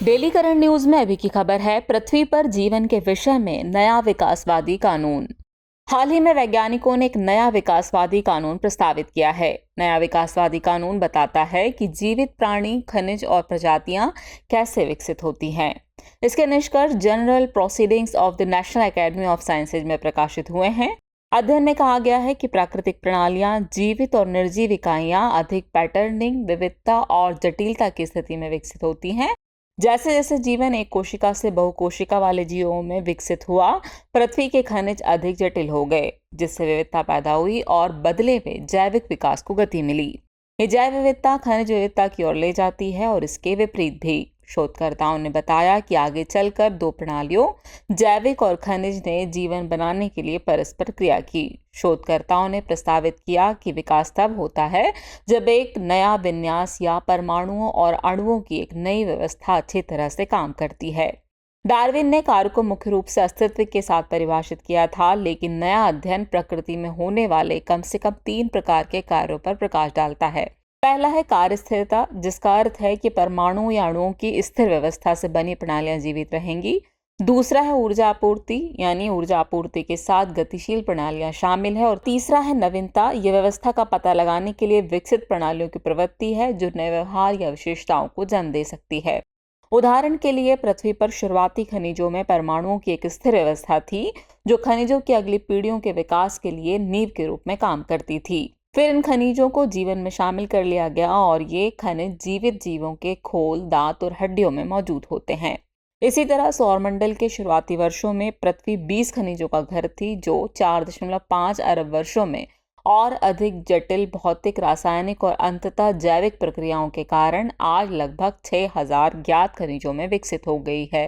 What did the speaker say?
Daily current news में अभी की खबर है, पृथ्वी पर जीवन के विषय में नया विकासवादी कानून। हाल ही में वैज्ञानिकों ने एक नया विकासवादी कानून प्रस्तावित किया है। नया विकासवादी कानून बताता है कि जीवित प्राणी, खनिज और प्रजातियां कैसे विकसित होती हैं। इसके निष्कर्ष general proceedings of the national academy of sciences में प्रकाशित हुए हैं। अध्ययन में कहा गया है कि प्राकृतिक प्रणालियां, जीवित और निर्जीव इकाइयां अधिक पैटर्निंग, विविधता और जटिलता की स्थिति में विकसित होती हैं। जैसे जैसे जीवन एक कोशिका से बहुकोशिका वाले जीवों में विकसित हुआ, पृथ्वी के खनिज अधिक जटिल हो गए, जिससे विविधता पैदा हुई और बदले में जैविक विकास को गति मिली। ये जैव विविधता खनिज विविधता की ओर ले जाती है और इसके विपरीत भी। शोधकर्ताओं ने बताया कि आगे चलकर दो प्रणालियों, जैविक और खनिज, ने जीवन बनाने के लिए परस्पर क्रिया की। शोधकर्ताओं ने प्रस्तावित किया कि विकास तब होता है जब एक नया विन्यास या परमाणुओं और अणुओं की एक नई व्यवस्था अच्छी तरह से काम करती है। डार्विन ने कार्य को मुख्य रूप से अस्तित्व के साथ परिभाषित किया था, लेकिन नया अध्ययन प्रकृति में होने वाले कम से कम 3 प्रकार के कार्यों पर प्रकाश डालता है। पहला है कार्य स्थिरता, जिसका अर्थ है कि परमाणु या अणुओं की स्थिर व्यवस्था से बनी प्रणालियां जीवित रहेंगी। दूसरा है ऊर्जा आपूर्ति, यानी ऊर्जा आपूर्ति के साथ गतिशील प्रणालियां शामिल है। और तीसरा है नवीनता, यह व्यवस्था का पता लगाने के लिए विकसित प्रणालियों की प्रवृत्ति है जो नए व्यवहार या विशेषताओं को जन्म दे सकती है। उदाहरण के लिए पृथ्वी पर शुरुआती खनिजों में परमाणुओं की एक स्थिर व्यवस्था थी, जो खनिजों की अगली पीढ़ियों के विकास के लिए नींव के रूप में काम करती थी। फिर इन खनिजों को जीवन में शामिल कर लिया गया और ये खनिज जीवित जीवों के खोल, दांत और हड्डियों में मौजूद होते हैं। इसी तरह सौरमंडल के शुरुआती वर्षों में पृथ्वी 20 खनिजों का घर थी, जो 4.5 अरब वर्षों में और अधिक जटिल भौतिक, रासायनिक और अंततः जैविक प्रक्रियाओं के कारण आज लगभग 6000 ज्ञात खनिजों में विकसित हो गई है।